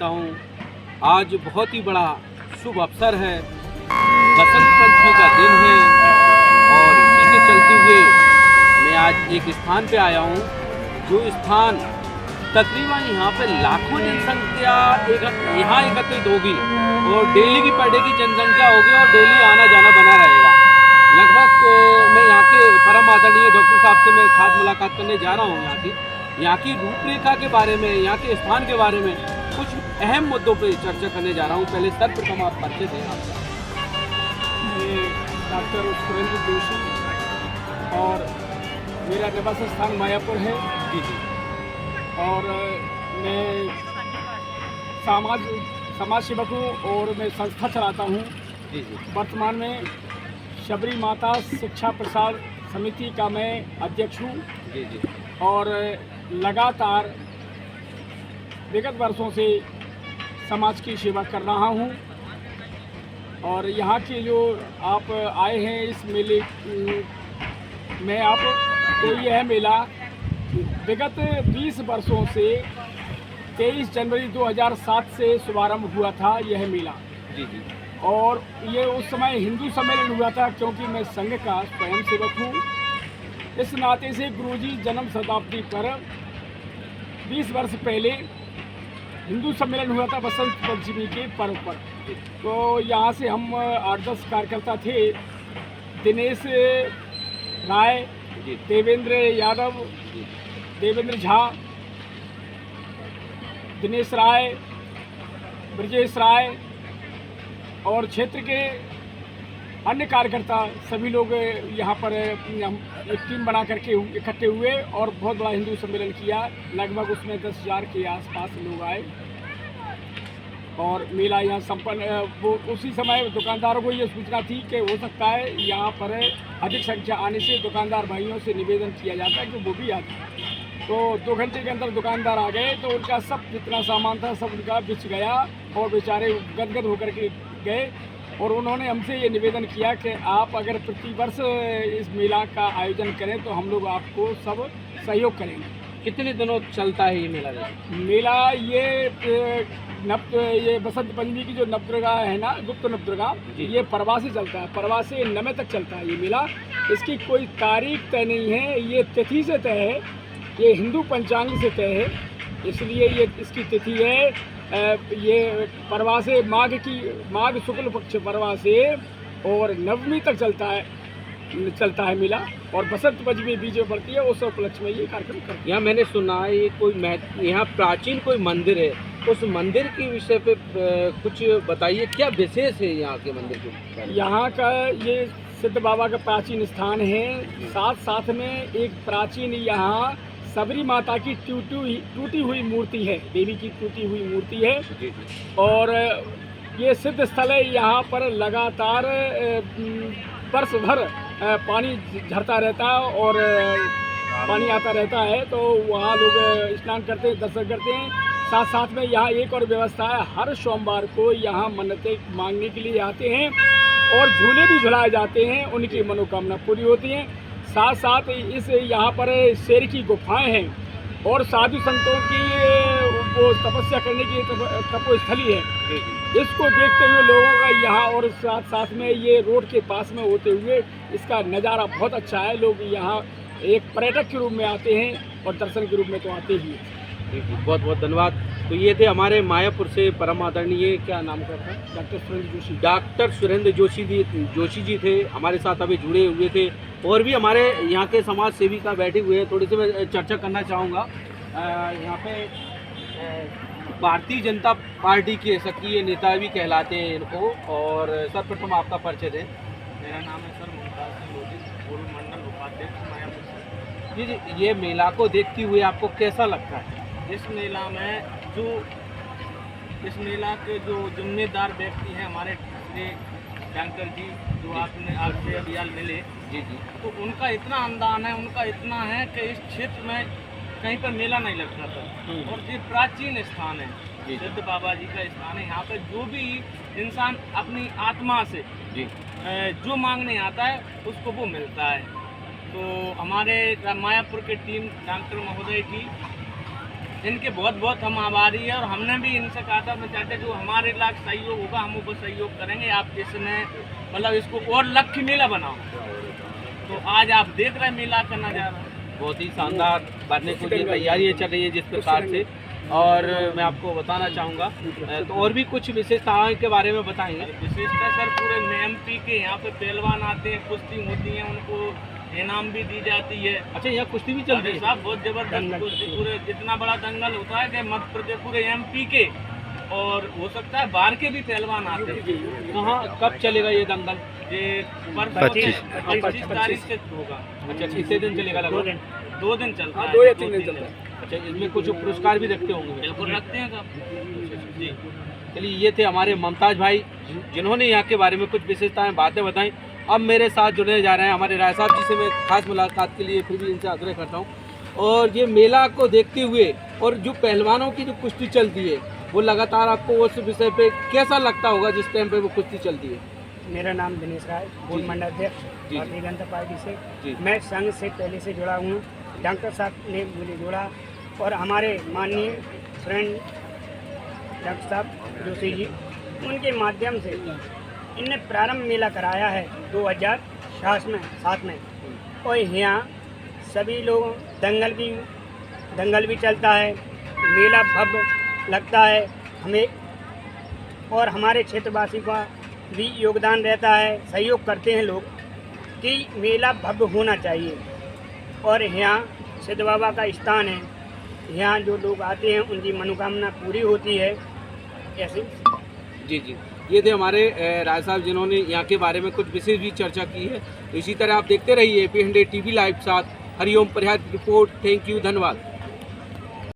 हूँ। आज बहुत ही बड़ा शुभ अवसर है, बसंत पंचमी का दिन है और इसी के चलते हुए मैं आज एक स्थान पे आया हूँ, जो स्थान तकरीबन यहाँ पे लाखों जनसंख्या यहाँ एकत्रित होगी और डेली की पर डे की जनसंख्या होगी और डेली आना जाना बना रहेगा। लगभग मैं यहाँ के परम आदरणीय डॉक्टर साहब से मैं खास मुलाकात करने जा रहा हूँ। यहाँ की रूपरेखा के बारे में, यहाँ के स्थान के बारे में कुछ अहम मुद्दों पर चर्चा करने जा रहा हूँ। पहले सर्वप्रथम आप परिचय दें आपका। मैं डॉक्टर सुरेंद्र जोशी और मेरा निवास स्थान मायापुर है। जी जी। और मैं समाज सेवक हूँ और मैं संस्था चलाता हूँ। जी जी। वर्तमान में शबरी माता शिक्षा प्रसार समिति का मैं अध्यक्ष हूँ। जी जी। और लगातार विगत वर्षों से समाज की सेवा कर रहा हूँ। और यहाँ के जो आप आए हैं इस मेले में, आप तो यह मेला विगत 20 वर्षों से 23 जनवरी 2007 से शुभारंभ हुआ था यह मेला। जी जी। और ये उस समय हिंदू सम्मेलन हुआ था, क्योंकि मैं संघ का स्वयं सेवक हूँ। इस नाते से गुरुजी जन्म शताब्दी पर 20 वर्ष पहले हिंदू सम्मेलन हुआ था बसंत पंचमी के पर्व पर। तो यहाँ से हम 8-10 कार्यकर्ता थे। दिनेश राय, देवेंद्र यादव, देवेंद्र झा, दिनेश राय, ब्रजेश राय और क्षेत्र के अन्य कार्यकर्ता सभी लोग यहाँ पर हम एक टीम बना करके इकट्ठे हुए और बहुत बड़ा हिंदू सम्मेलन किया। लगभग उसमें 10,000 के आसपास लोग आए और मेला यहाँ संपन्न। वो उसी समय दुकानदारों को ये सूचना थी कि हो सकता है यहाँ पर अधिक संख्या आने से दुकानदार भाइयों से निवेदन किया जाता है कि वो भी आते। तो 2 घंटे के अंदर दुकानदार आ गए, तो उनका सब जितना सामान था सब उनका बिछ गया और बेचारे गदगद होकर के गए। और उन्होंने हमसे ये निवेदन किया कि आप अगर प्रतिवर्ष इस मेला का आयोजन करें तो हम लोग आपको सब सहयोग करेंगे। कितने दिनों चलता है ये मेला? मेला ये बसंत पंचमी की जो नवदुर्गा है ना, गुप्त नवदुर्गा, ये परवा से चलता है। परवा से नवे तक चलता है ये मेला। इसकी कोई तारीख तय नहीं है, ये तिथि से तय है, ये हिंदू पंचांग से तय है। इसलिए ये इसकी तिथि है ये परवा से माघ शुक्ल पक्ष परवा से और नवमी तक चलता है मेला। और बसंत पंचमी बीच में पड़ती है, उस उपलक्ष्य में ये कार्यक्रम करते हैं। यहाँ मैंने सुना है ये कोई यहाँ प्राचीन कोई मंदिर है, उस मंदिर के विषय पे कुछ बताइए, क्या विशेष है यहाँ के मंदिर के? यहाँ का ये सिद्ध बाबा का प्राचीन स्थान है। साथ में एक प्राचीन यहाँ सबरी माता की टूटी हुई मूर्ति है, देवी की टूटी हुई मूर्ति है। और ये सिद्ध स्थल है। यहाँ पर लगातार वर्ष भर पानी झरता रहता है और पानी आता रहता है, तो वहाँ लोग स्नान करते हैं, दर्शन करते हैं। साथ में यहाँ एक और व्यवस्था है, हर सोमवार को यहाँ मन्नतें मांगने के लिए आते हैं और झूले भी झुलाए जाते हैं, उनकी मनोकामना पूरी होती है। साथ इस यहाँ पर शेर की गुफाएं हैं और साधु संतों की वो तपस्या करने की तपोस्थली है। इसको देखते हुए लोगों का यहाँ और साथ में ये रोड के पास में होते हुए इसका नज़ारा बहुत अच्छा है। लोग यहाँ एक पर्यटक के रूप में आते हैं और दर्शन के रूप में तो आते ही हैं। बहुत बहुत धन्यवाद। तो ये थे हमारे मायापुर से परम आदरणीय, क्या नाम का था? डॉक्टर सुरेंद्र जोशी। डॉक्टर सुरेंद्र जोशी जी थे हमारे साथ, अभी जुड़े हुए थे। और भी हमारे यहाँ के समाज सेवी का बैठे हुए हैं, थोड़ी सी मैं चर्चा करना चाहूँगा। यहाँ पे भारतीय जनता पार्टी के सक्रिय नेता भी कहलाते हैं इनको। और सर्वप्रथम आपका परिचय दें। मेरा नाम है सर मुमताज सिंह लोधी, पूर्व मंडल उपाध्यक्ष मायापुर। जी, ये मेला को देखते हुए आपको कैसा लगता है? इस मेला में इस मेला के जो जिम्मेदार व्यक्ति हैं हमारे डॉक्टर जी, जो आपसे अभी मिले, जी, तो उनका इतना अनुदान है, उनका इतना है कि इस क्षेत्र में कहीं पर मेला नहीं लगता था। और ये प्राचीन स्थान है, सिद्ध बाबा जी का स्थान है। यहाँ पर जो भी इंसान अपनी आत्मा से जो मांगने आता है उसको वो मिलता है। तो हमारे मायापुर के टीम डॉक्टर महोदय की इनके बहुत बहुत हम आभारी हैं। और हमने भी इनसे कहा था, मैं चाहते जो हमारे लाख सहयोग होगा हम वो सहयोग करेंगे, आप इसमें मतलब इसको और लक्ष्य मेला बनाओ। तो आज आप देख रहे हैं मेला का नज़ारा बहुत ही शानदार बनने की तैयारियाँ चल रही है जिस प्रकार से। और मैं आपको बताना चाहूँगा तो और भी कुछ विशेषताओं के बारे में बताएंगे। विशेषता सर पूरे एमपी के यहाँ पे पहलवान आते हैं, कुश्ती होती है, उनको इनाम भी दी जाती है। अच्छा, यहाँ कुश्ती भी चलती है साहब? बहुत जबरदस्त कुश्ती, पूरे जितना बड़ा दंगल होता है कि मध्य प्रदेश पूरे एमपी के और हो सकता है बाहर के भी पहलवान आते हैं। कहाँ कब चलेगा ये दंगल? ये 25 तारीख से होगा। अच्छा, कितने दिन चलेगा? लगभग 2 दिन चलता है। 2 या 3 दिन चलता है। अच्छा, इसमें कुछ पुरस्कार भी रखते होंगे? बिल्कुल रखते हैं सब जी। चलिए, ये थे हमारे मुमताज भाई जिन्होंने यहाँ के बारे में कुछ विशेषताएं बातें बताई। अब मेरे साथ जुड़ने जा रहे हैं हमारे राय साहब जी से मैं खास मुलाकात के लिए फिर भी इनसे आग्रह करता हूँ। और ये मेला को देखते हुए और जो पहलवानों की जो कुश्ती चलती है वो लगातार आपको उस विषय पे कैसा लगता होगा जिस टाइम पे वो कुश्ती चलती है? मेरा नाम दिनेश राय, पूर्व मंडलाध्यक्ष भारतीय जनता पार्टी जी। से। मैं संघ से पहले से जुड़ा हूँ, डॉक्टर साहब ने मुझे जोड़ा और हमारे माननीय फ्रेंड डॉक्टर साहब जोशी जी, उनके माध्यम से इनने प्रारंभ मेला कराया है 2007 में। और यहाँ सभी लोग दंगल भी चलता है, मेला भव्य लगता है हमें, और हमारे क्षेत्रवासी का भी योगदान रहता है, सहयोग करते हैं लोग कि मेला भव्य होना चाहिए। और यहाँ सिद्ध बाबा का स्थान है, यहाँ जो लोग आते हैं उनकी मनोकामना पूरी होती है। ऐसे जी जी, ये थे हमारे राय साहब जिन्होंने यहाँ के बारे में कुछ विशेष भी चर्चा की है। इसी तरह आप देखते रहिए AP 100 TV लाइव साथ। हरिओम परिहार रिपोर्ट। थैंक यू, धन्यवाद।